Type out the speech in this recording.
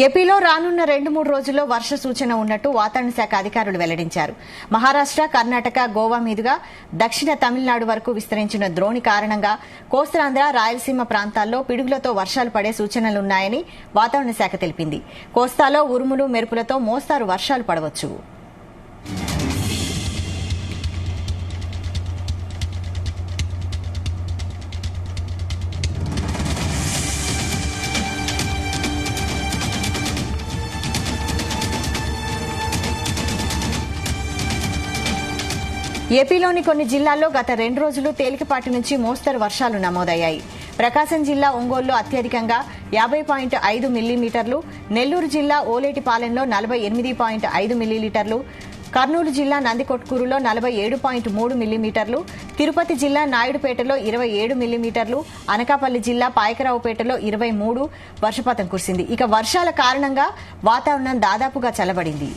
ఏపీలో రానున్న 2-3 రోజుల్లో వర్ష సూచన ఉన్నట్టు వాతావరణ శాఖ అధికారులు వెల్లడించారు. మహారాష్ట, కర్ణాటక, గోవా మీదుగా దక్షిణ తమిళనాడు వరకు విస్తరించిన ద్రోణి కారణంగా కోస్తాంధ్ర, రాయలసీమ ప్రాంతాల్లో పిడుగులతో వర్షాలు పడే సూచనలున్నాయని వాతావరణ శాఖ తెలిపింది. కోస్తాలో ఉరుములు, మెరుపులతో మోస్తారు వర్షాలు పడవచ్చు. ఏపీలోని కొన్ని జిల్లాల్లో గత 2 రోజులు తేలికపాటి నుంచి మోస్తరు వర్షాలు నమోదయ్యాయి. ప్రకాశం జిల్లా ఒంగోలులో అత్యధికంగా 50.5 మిల్లీమీటర్లు, నెల్లూరు జిల్లా ఓలేటిపాలెంలో 48.5 మిల్లీలీటర్లు, కర్నూలు జిల్లా నందికొట్కూరులో 47.3 మిల్లీమీటర్లు, తిరుపతి జిల్లా నాయుడుపేటలో 27 మిల్లీమీటర్లు, అనకాపల్లి జిల్లా పాయకరావుపేటలో 23 వర్షపాతం కురిసింది. ఇక వర్షాల కారణంగా వాతావరణం దాదాపుగా చల్లబడింది.